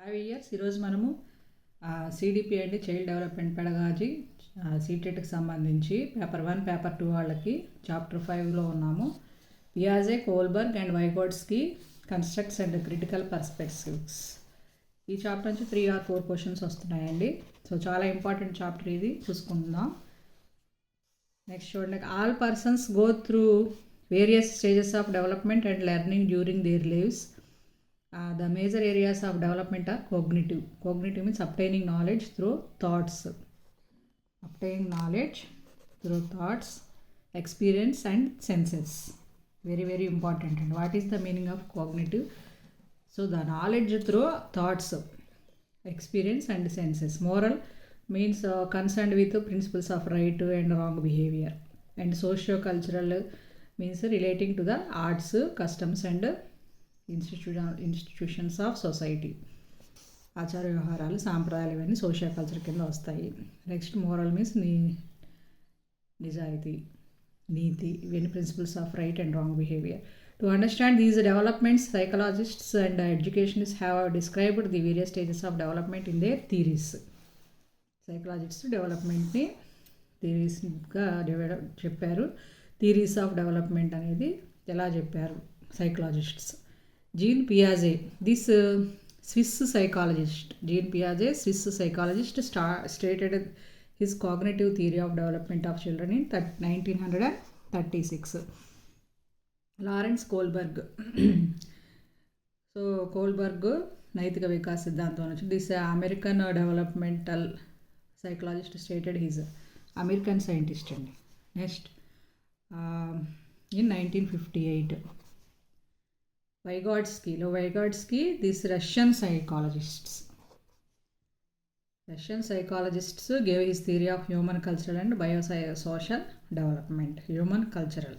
Hi years ఈరోజు మనము CDP అండి చైల్డ్ డెవలప్మెంట్ పెడగాజీ సీటెట్కి సంబంధించి పేపర్ 1 పేపర్ 2 వాళ్ళకి చాప్టర్ 5లో ఉన్నాము. పియాజే, Kohlberg and Vygotsky constructs and critical perspectives. ఈ చాప్టర్ నుంచి 3 or 4 క్వశ్చన్స్ వస్తున్నాయండి. సో చాలా ఇంపార్టెంట్ చాప్టర్ ఇది, చూసుకుందాం. నెక్స్ట్ చూడండి, all persons go through various stages of development and learning during their lives. The major areas of development are cognitive. Cognitive means obtaining knowledge through thoughts. Obtaining knowledge through thoughts, experience and senses. Very, very important. And what is the meaning of cognitive? So the knowledge through thoughts, experience and senses. Moral means concerned with the principles of right and wrong behavior. And socio-cultural means relating to the arts, customs and institutions of society. ఆచార వ్యవహారాలు, సాంప్రదాయాలు ఇవన్నీ social culture కింద వస్తాయి. Next moral means నిజాయితీ, నీతి, ఇవన్నీ principles of right and wrong behaviour. To understand these developments, psychologists and educationists have described the various stages of development in their theories. Psychologists డెవలప్మెంట్ని థీరీస్గా చెప్పారు. థీరీస్ ఆఫ్ డెవలప్మెంట్ అనేది ఎలా చెప్పారు సైకలాజిస్ట్స్. Jean Piaget, this Swiss psychologist, stated his cognitive theory of development of children in 1936. Lawrence Kohlberg. So Kohlberg నైతిక వికాస్ సిద్ధాంతం నుంచి this American developmental psychologist stated his American scientist అండి. Next in 1958 Vygotsky, these Russian psychologists gave his theory of human cultural and biosocial development. Human cultural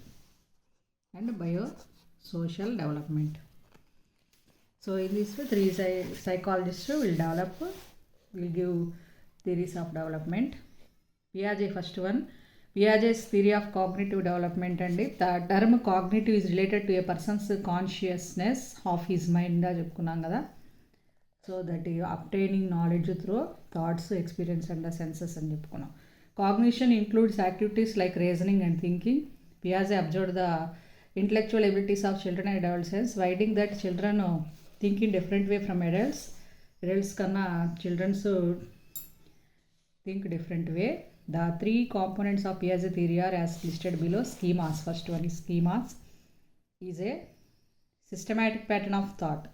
and biosocial development. So in this way, 3 psychologists will give theories of development. Piaget, first one. Piaget's theory of cognitive development and the term cognitive is related to a person's consciousness of his mind గా చెప్పుకున్నాం కదా. So that obtaining knowledge through thoughts, experience and the senses అని చెప్పుకున్నాం. Cognition includes activities like reasoning and thinking. Piaget observed the intellectual abilities of children and adolescents, finding that children think in different way from adults. Adults కన్నా children's think different way. The 3 components of Piaget theory are as listed below. Schemas. First one is schemas is a systematic pattern of thought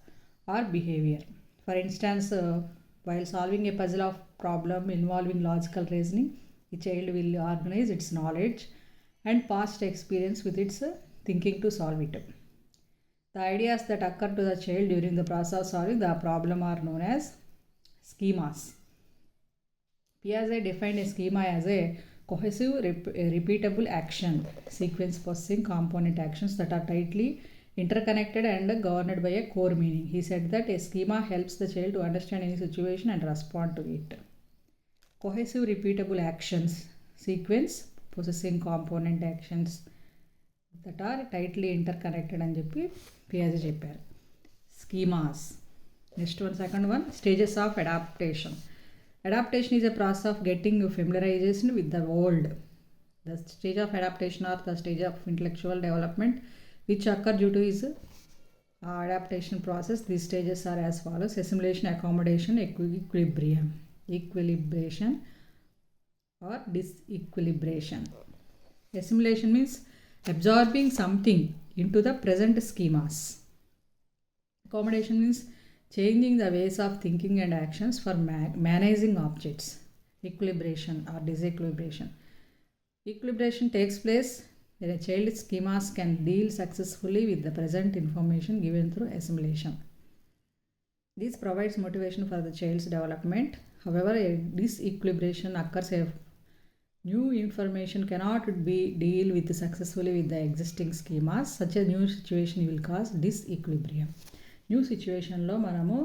or behavior. For instance, while solving a puzzle of problem involving logical reasoning, the child will organize its knowledge and past experience with its thinking to solve it. The ideas that occur to the child during the process of solving the problem are known as schemas. Piaget defined a schema as a cohesive, repeatable action sequence possessing component actions that are tightly interconnected and governed by a core meaning. He said that a schema helps the child to understand any situation and respond to it. Cohesive, repeatable actions sequence possessing component actions that are tightly interconnected అని చెప్పి Piaget చెప్పారు. Schemas. Next one, second one, stages of adaptation. Adaptation is a process of getting familiarization with the world. The stage of adaptation or the stage of intellectual development which occur due to his adaptation process. These stages are as follows: assimilation, accommodation, equilibration or disequilibration. Assimilation means absorbing something into the present schemas. Accommodation means changing the ways of thinking and actions for managing objects. Equilibration or disequilibration. Equilibration takes place when a child's schemas can deal successfully with the present information given through assimilation. This provides motivation for the child's development. However, a disequilibration occurs if new information cannot be deal with successfully with the existing schemas. Such a new situation will cause disequilibrium. New సిచ్యువేషన్లో మనము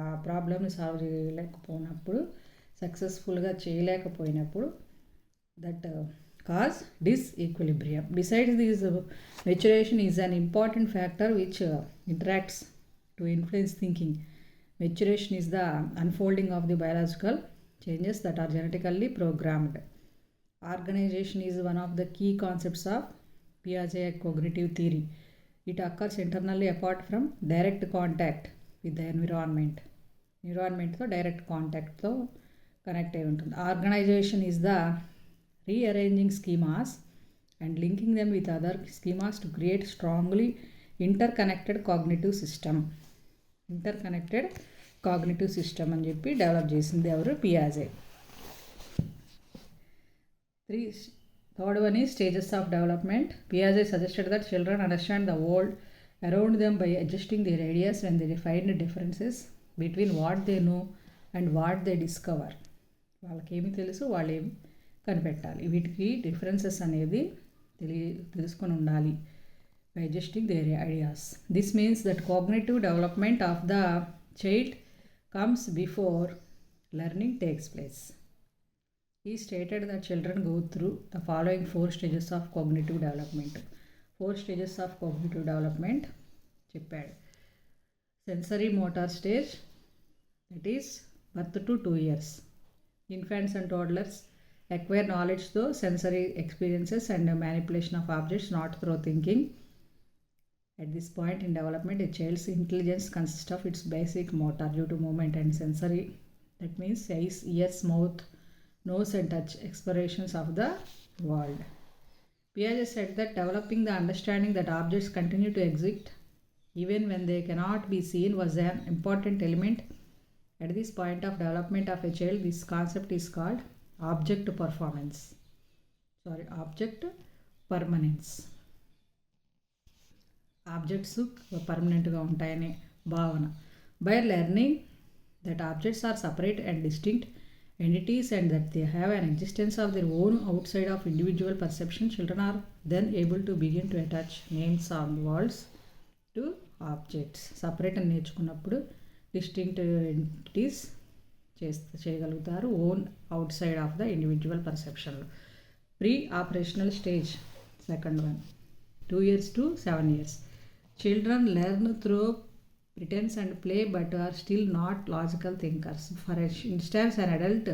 ఆ ప్రాబ్లమ్ని solve చేయలేకపోయినప్పుడు, సక్సెస్ఫుల్గా చేయలేకపోయినప్పుడు, that cause disequilibrium. Besides this, maturation is an important factor which interacts to influence thinking. Maturation is the unfolding of the biological changes that are genetically programmed. Organization is one of the key concepts of Piaget cognitive theory. It occurs internally apart from direct contact with the environment. ఎన్విరాన్మెంట్తో direct కాంటాక్ట్తో connect అయి ఉంటుంది. Organisation is the rearranging schemas and linking them with other schemas to create strongly interconnected cognitive system. Interconnected cognitive system అని చెప్పి develop చేసింది ఎవరు? పియాజే. Third one is stages of development. Piaget suggested that children understand the world around them by adjusting their ideas when they find differences between what they know and what they discover. వాళ్ళకి ఏమి తెలుసు, వాళ్ళు ఏమి కనిపెట్టాలి, వీటికి differences అనేది తెలుసుకొని ఉండాలి. By adjusting their ideas. This means that cognitive development of the child comes before learning takes place. He stated that children go through the following 4 stages of cognitive development. 4 stages of cognitive development చెప్పాడు. Sensory motor stage, that is birth to 2 years. Infants and toddlers acquire knowledge through sensory experiences and manipulation of objects, not through thinking. At this point in development, a child's intelligence consists of its basic motor due to movement and sensory. That means eyes, ears, mouth, nose and touch explorations of the world. Piaget said that developing the understanding that objects continue to exist even when they cannot be seen was an important element. At this point of development of a child, this concept is called object permanence. Objects పర్మనెంట్గా ఉంటాయనే భావన. By learning that objects are separate and distinct entities and that they have an existence of their own outside of individual perception, children are then able to begin to attach names or words to objects. Separate అని నేర్చుకున్నప్పుడు distinct entities చేయగలుగుతారు own outside of the individual పర్సెప్షన్లో. Pre operational stage, second one, 2 years to 7 years. Children learn through pretense and play but are still not logical thinkers. For instance, an adult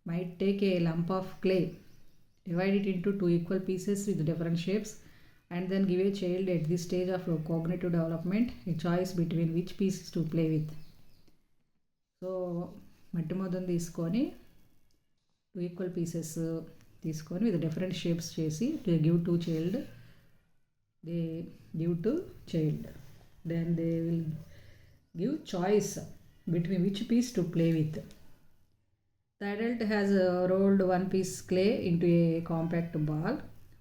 might take a lump of clay, divide it into 2 equal pieces with different shapes, and then give a child at this stage of cognitive development a choice between which pieces to play with. So మట్టి మొదలు తీసుకొని 2 equal pieces తీసుకొని with different shapes చేసి they give to child. Then they will give choice between which piece to play with. The adult has rolled one piece clay into a compact ball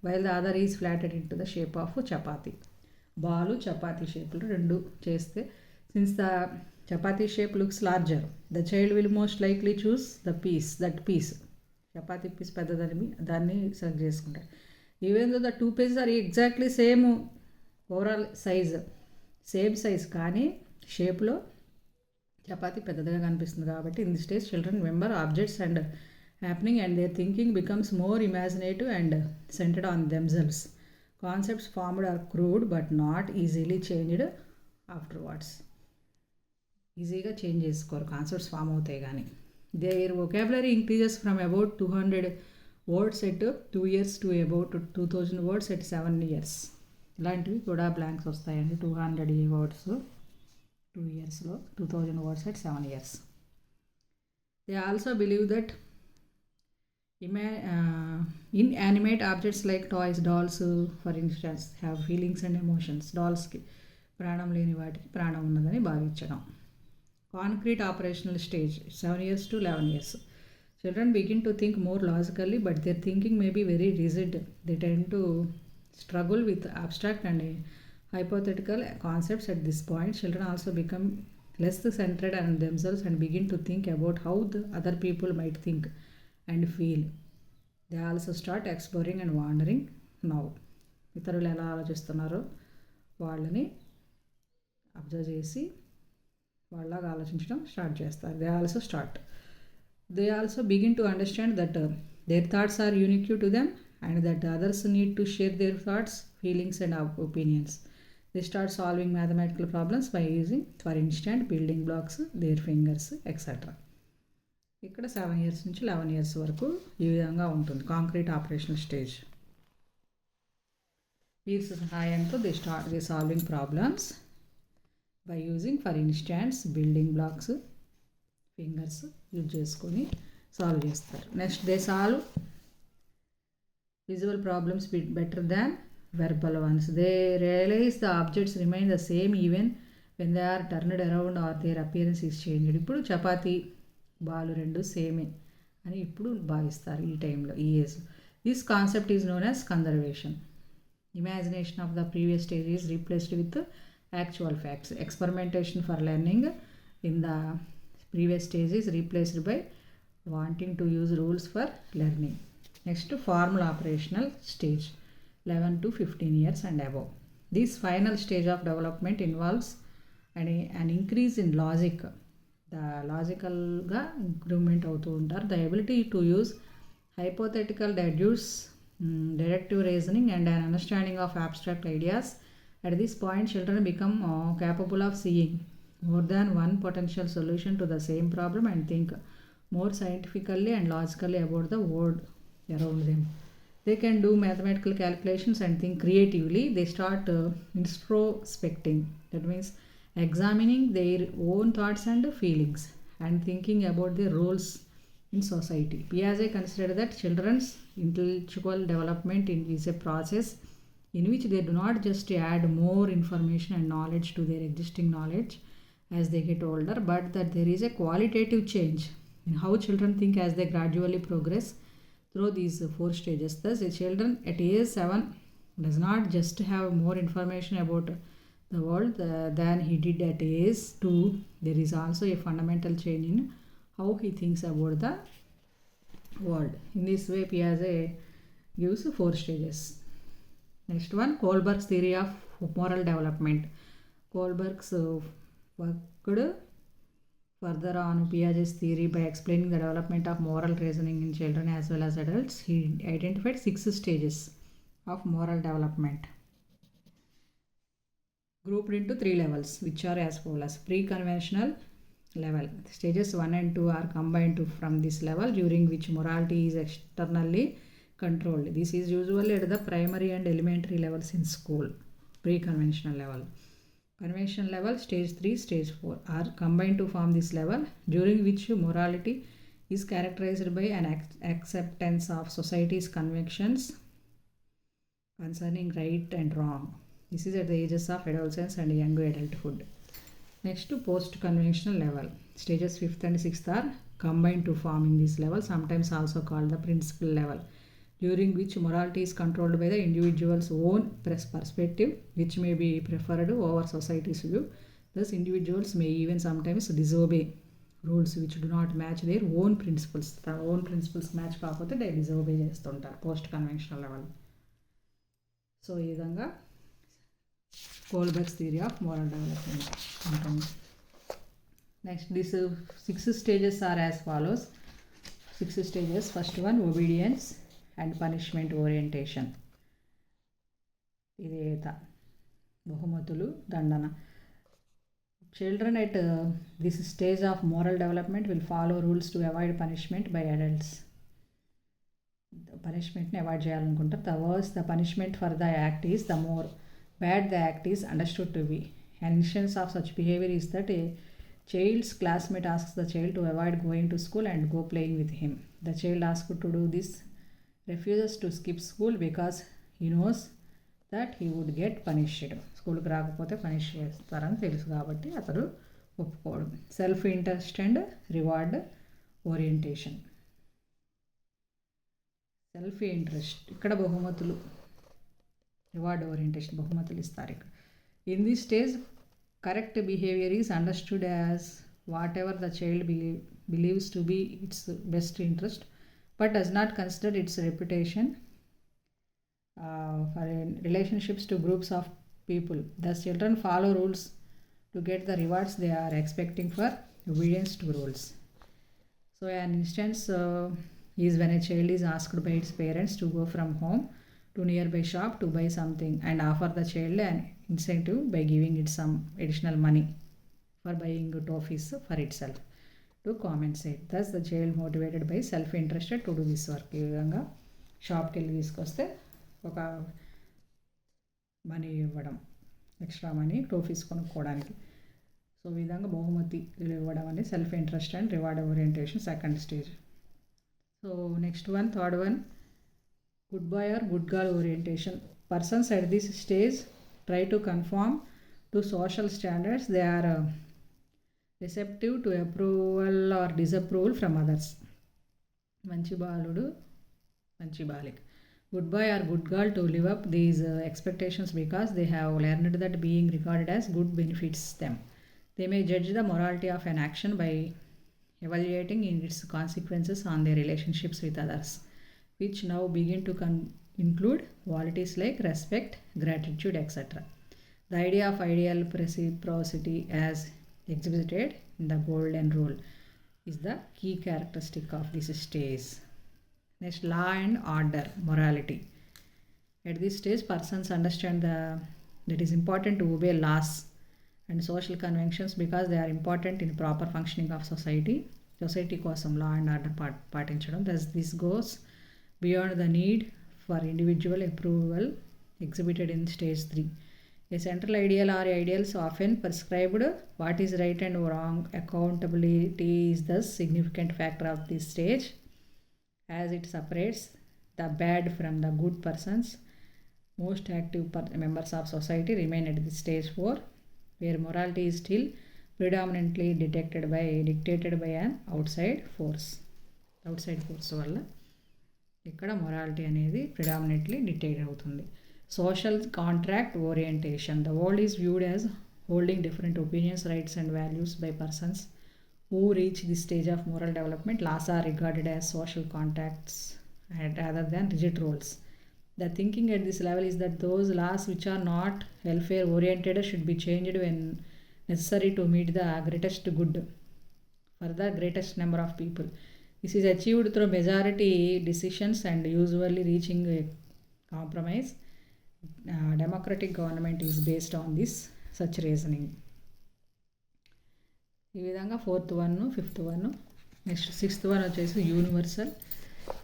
while the other is flattened into the shape of chapati. Ballu chapati shape rendu cheste, since the chapati shape looks larger, the child will most likely choose that piece. Chapati piece peddadani danni select cheskuntaru. Even though the 2 pieces are exactly same overall size, same size, కానీ షేప్లో చపాతీ పెద్దదిగా కనిపిస్తుంది కాబట్టి in the stage children remember objects and happening and their thinking becomes more imaginative and centred on themselves. Concepts formed are crude but not easily changed afterwards. ఈజీగా change చేసుకోరు, concepts form అవుతాయి కానీ. Their vocabulary increases from about 200 words at 2 years to about 2000 words at 7 years. ఇలాంటివి కూడా blanks వస్తాయండి. 200 words 2 yearsలో, 2000 words at 7 years. They also believe that inanimate objects like toys, dolls for instance, have feelings and emotions. డాల్స్కి ప్రాణం లేని వాటికి ప్రాణం ఉన్నదని భావించడం. Concrete operational stage, 7 years to 11 years. Children begin to think more logically, but their thinking may be very rigid. They tend to struggle with abstract and hypothetical concepts at this point. Children also become less centered on themselves and begin to think about how the other people might think and feel. They also start exploring and wondering now. ఇతరులు ఎలా ఆలోచిస్తున్నారో వాళ్ళని observe చేసి వాళ్ళలాగా ఆలోచించడం start చేస్తారు. They also begin to understand that their thoughts are unique to them and that others need to share their thoughts, feelings and opinions. They start solving mathematical problems by using, for instance, building blocks, their fingers, etc. ఇక్కడ 7 years నుంచి 11 years వరకు ఈ విధంగా ఉంటుంది concrete operational stage. వీరి సహాయంతో they start the solving problems by using, for instance, building blocks, fingers use చేసుకొని solve చేస్తారు. Next they solve visual problems better than verbal ones. They realize the objects remain the same even when they are turned around or their appearance is changed. ఇప్పుడు చపాతీ బాలు రెండు సేమే అని ఇప్పుడు భావిస్తారు ఈ టైంలో, ఈ age. This concept is known as conservation. Imagination of the previous stage is replaced with actual facts. Experimentation for learning in the previous stage is replaced by wanting to use rules for learning. Next, formal operational stage, 11 to 15 years and above. This final stage of development involves an increase in logic. The logical ga improvement అవుతూ ఉంటారు. The ability to use hypothetical deduce, deductive reasoning and an understanding of abstract ideas. At this point, children become capable of seeing more than one potential solution to the same problem and think more scientifically and logically about the world around them. They can do mathematical calculations and think creatively. They start introspecting, that means examining their own thoughts and feelings and thinking about their roles in society. Piaget considered that children's intellectual development is a process in which they do not just add more information and knowledge to their existing knowledge as they get older, but that there is a qualitative change in how children think as they gradually progress through these 4 stages. Thus, a children at age 7 does not just have more information about the world than he did at age 2. There is also a fundamental change in how he thinks about the world. In this way, Piaget gives 4 stages. Next one, Kohlberg's theory of moral development. Kohlberg's worked further on Piaget's theory by explaining the development of moral reasoning in children as well as adults. He identified 6 stages of moral development, grouped into 3 levels, which are as follows. Pre-conventional level. Stages 1 and 2 are combined from this level, during which morality is externally controlled. This is usually at the primary and elementary levels in school. Pre-conventional level. Conventional level, stage 3, stage 4 are combined to form this level, during which morality is characterized by an acceptance of society's convictions concerning right and wrong. This is at the ages of adolescence and young adulthood. Next, post-conventional level. Stages 5th and 6th are combined to form in this level, sometimes also called the principal level, during which morality is controlled by the individual's own perspective, which may be preferred over society's view. Thus, individuals may even sometimes disobey rules which do not match their own principles. The own principles match కాకపోతే they disobey చేస్తుంటారు post conventional level. So ఈ విధంగా కోల్బెర్గ్స్ theory of moral development ఉంటుంది. Next this 6 stages are as follows. 6 stages. First one, obedience and punishment orientation. విధేయత, బహుమతులు, దండన. Children at this stage of moral development will follow rules to avoid punishment by adults. పనిష్మెంట్ని avoid చేయాలనుకుంటారు. The worse the punishment for the act is, the more bad the act is understood to be. An instance of such behavior is that a child's classmate asks the child to avoid going to school and go playing with him. The child asked to do this refuses to skip school because he knows that he would get punished. స్కూల్కి రాకపోతే punish చేస్తారని తెలుసు కాబట్టి అతడు ఒప్పుకోవడం. Self interest and reward orientation. Self interest, ఇక్కడ బహుమతులు, reward orientation, బహుమతులు ఇస్తారు ఇక్కడ. In this stage correct behaviour is understood as what ever the child believes to be its best interest, but does not consider its reputation for relationships to groups of people. Thus, children follow rules to get the rewards they are expecting for obedience to rules. So, an instance is when a child is asked by its parents to go from home to nearby shop to buy something and offer the child an incentive by giving it some additional money for buying toffees for itself to compensate. Thus the child motivated by self-interested to do this work. ఈ విధంగా షాప్కి వెళ్ళి తీసుకొస్తే ఒక money ఇవ్వడం, extra money టోఫీస్ కొనుక్కోవడానికి. So ఈ విధంగా బహుమతి ఇవ్వడం అనేది self interest and reward orientation second stage. So next one, third one, good boy or good girl orientation. Persons at this stage try to conform to social standards. They are receptive to approval or disapproval from others. మంచి బాలుడు, మంచి బాలిక. Good boy or good girl to live up these expectations because they have learned that being regarded as good benefits them. They may judge the morality of an action by evaluating in its consequences on their relationships with others, which now begin to include qualities like respect, gratitude, etc. The idea of ideal reciprocity as exhibited in the Golden Rule is the key characteristic of this stage. Next, law and order, morality. At this stage, persons understand that it is important to obey laws and social conventions because they are important in proper functioning of society. Society కోసం law and order పాటించడం. Thus, this goes beyond the need for individual approval exhibited in stage 3. A central ideal or ideals often prescribed what is right and wrong. Accountability is thus significant factor of this stage as it separates the bad from the good persons. Most active members of society remain at this stage 4, where morality is still predominantly dictated by an outside force వల్ల ఇక్కడ morality అనేది predominantly dictate అవుతుంది. Social contract orientation. The world is viewed as holding different opinions, rights and values by persons who reach this stage of moral development. Laws are regarded as social contracts rather than rigid rules. The thinking at this level is that those laws which are not welfare oriented should be changed when necessary to meet the greatest good for the greatest number of people. This is achieved through majority decisions and usually reaching a compromise. Democratic government is based on this such reasoning. ఈ విధంగా 4th one, 5th one. Next 6th one వచ్చేసి universal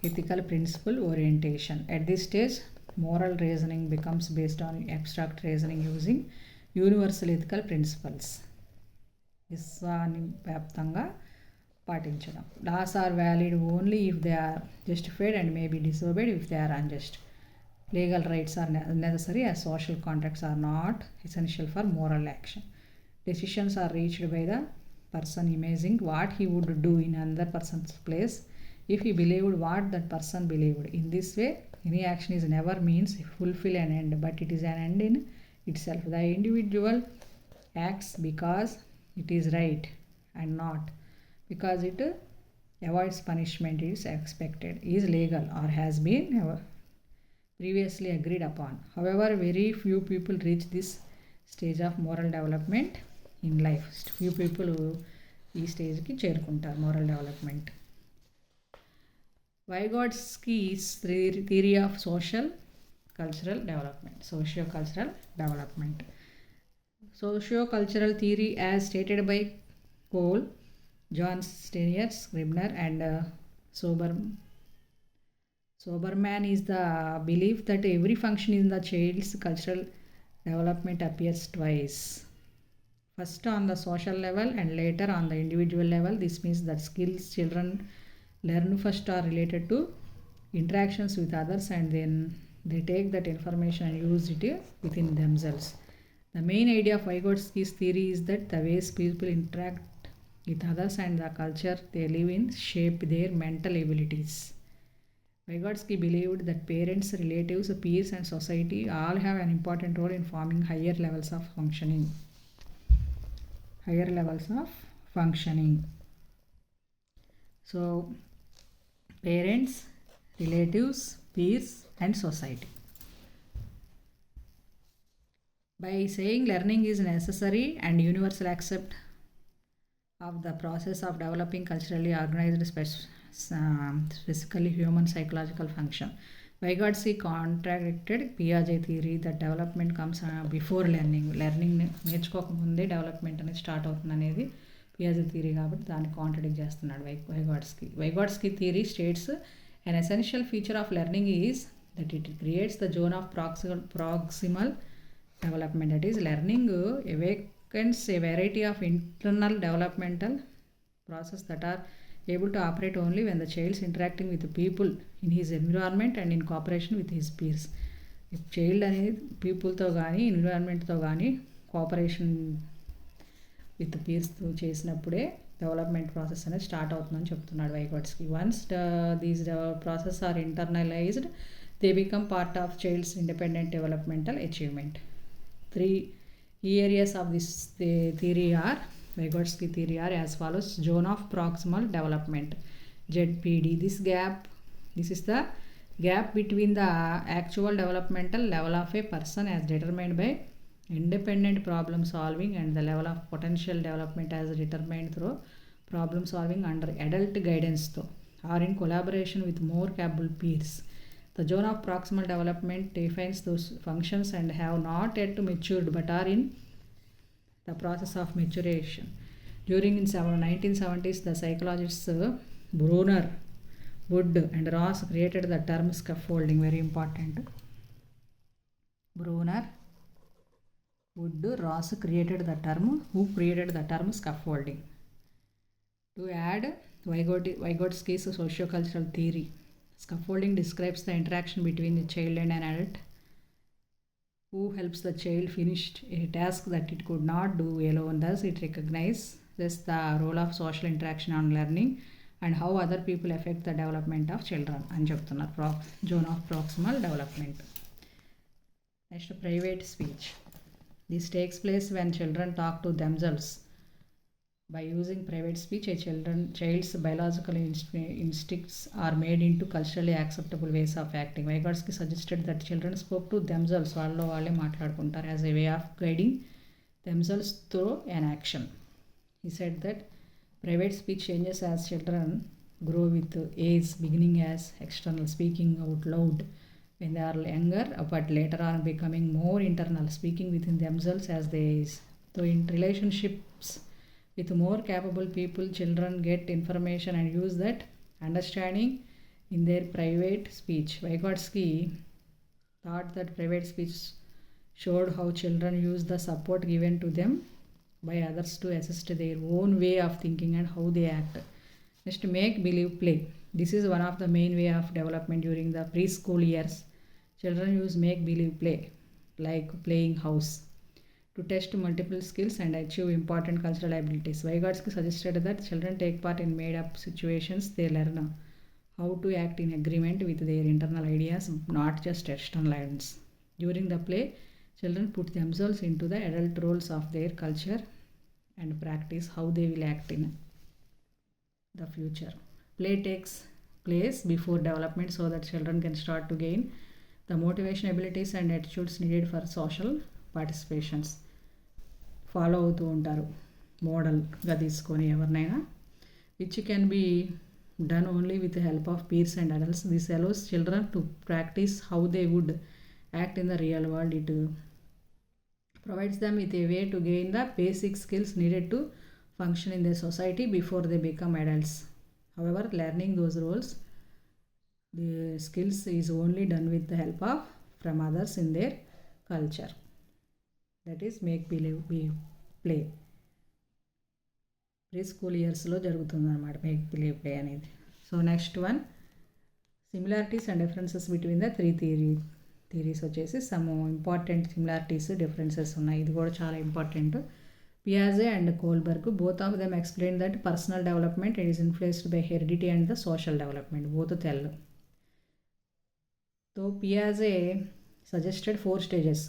ethical principle orientation. At this stage moral reasoning becomes based on abstract reasoning using universal ethical principles. విశ్వాన్ని వ్యాప్తంగా పాటించడం. Laws are valid only if they are justified and may be disobeyed if they are unjust. Legal rights are necessary as social contracts are not essential for moral action. Decisions are reached by the person imagining what he would do in another person's place if he believed what that person believed. In this way, any action is never means to fulfill an end, but it is an end in itself. The individual acts because it is right and not because it avoids punishment is expected, is legal, or has been previously agreed upon. However, very few people reach this stage of moral development in life. Few people ఈ స్టేజ్కి చేరుకుంటారు moral development. Vygotsky's theory of socio cultural development. Socio-cultural theory as stated by Cole, John Steiner, Scribner and Soberman is the belief that every function in the child's cultural development appears twice. First on the social level and later on the individual level. This means that skills children learn first are related to interactions with others and then they take that information and use it within themselves. The main idea of Vygotsky's theory is that the ways people interact with others and the culture they live in shape their mental abilities. Vygotsky believed that parents, relatives, peers and society all have an important role in forming higher levels of functioning. So, parents, relatives, peers and society. By saying learning is necessary and universal accept of the process of developing culturally organized specifically human psychological function. Vygotsky contradicted Piaget theory that development comes before learning. లెర్నింగ్ నేర్చుకోకముందే development అనేది start అవుతుంది అనేది Piaget theory కాబట్టి దాన్ని contradict చేస్తున్నాడు Vygotsky theory states an essential feature of learning is that it creates the zone of proximal development. That is, learning awakens a variety of internal developmental processes that are able to operate only when the child is interacting with the people in his environment and in cooperation with his peers. Child అనేది పీపుల్తో కానీ ఎన్విరాన్మెంట్తో కానీ cooperation with పీర్స్తో చేసినప్పుడే development process అనేది start అవుతుందని చెప్తున్నాడు Vygotsky. Once these process are internalised they become part of child's independent developmental achievement. 3 key areas of this theory are Vygotsky theory are as follows: zone of proximal development, ZPD. This is the gap between the actual developmental level of a person as determined by independent problem solving and the level of potential development as determined through problem solving under adult guidance though, or in collaboration with more capable peers. The zone of proximal development defines those functions and have not yet matured but are in the process of maturation. During in 1970s, the psychologists Brunner, Wood and Ross created the term scaffolding. Very important. Brunner, Wood, Ross created the term scaffolding. To add Vygotsky's sociocultural theory, scaffolding describes the interaction between the child and an adult who helps the child finish a task that it could not do alone. Thus, it recognizes the role of social interaction on learning and how other people affect the development of children. అని చెప్తున్నారు zone of proximal development. Next, private speech. This takes place when children talk to themselves. By using private speech, a child's biological instincts are made into culturally acceptable ways of acting. Vygotsky suggested that children spoke to themselves వాళ్ళే మాట్లాడుకుంటారు as a way of guiding themselves through an action. He said that private speech changes as children grow with age, beginning as external, speaking out loud when they are younger, but later on becoming more internal, speaking within themselves as they age. So in relationships with more capable people, children get information and use that understanding in their private speech. Vygotsky thought that private speech showed how children use the support given to them by others to assist their own way of thinking and how they act. Next, make believe play. This is one of the main way of development during the preschool years. Children use make believe play like playing house to test multiple skills and achieve important cultural abilities. Vygotsky suggested that children take part in made-up situations. They learn how to act in agreement with their internal ideas, not just external ones. During the play, children put themselves into the adult roles of their culture and practice how they will act in the future. Play takes place before development so that children can start to gain the motivation, abilities and attitudes needed for social participations. Follow అవుతూ ఉంటారు మోడల్గా తీసుకొని ఎవరినైనా, which can be done only with help of peers and adults. This allows children to practise how they would act in the real world. It provides them with a way to gain the basic skills needed to function in their society before they become adults. However, learning those roles, the skills is only done with the help of from others in their culture. That is make believe play. Preschool yearsలో జరుగుతుంది అన్నమాట make believe play అనేది. So next one, similarities and differences between the theories వచ్చేసి some important similarities differences ఉన్నాయి. ఇది కూడా చాలా important. Piaget and Kohlberg, both of them explained that personal development is influenced by heredity and the social development. Both tellu. So Piaget suggested 4 stages.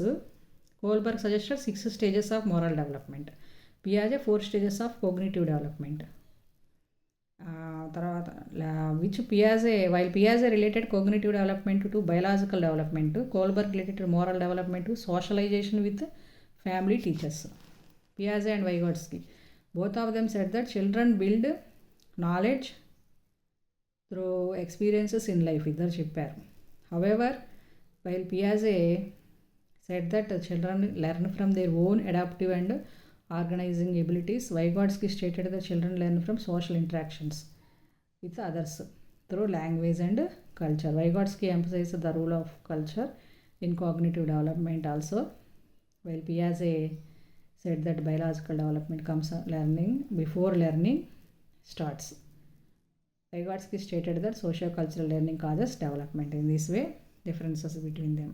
Kohlberg suggested 6 stages of moral development. Piaget 4 stages of cognitive development. Which while Piaget related cognitive development to biological development, Kohlberg related moral development to socialization with family teachers. Piaget and Vygotsky, both of them said that children build knowledge through experiences in life. ఇద్దరు చెప్పారు. However, while Piaget said that children learn from their own adaptive and organizing abilities, Vygotsky stated that children learn from social interactions with others through language and culture. Vygotsky emphasized the role of culture in cognitive development also, while Piaget said that biological development comes learning before learning starts. Vygotsky stated that socio-cultural learning causes development. In this way, differences between them.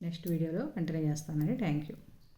Next వీడియోలో continue చేస్తానండి. Thank you.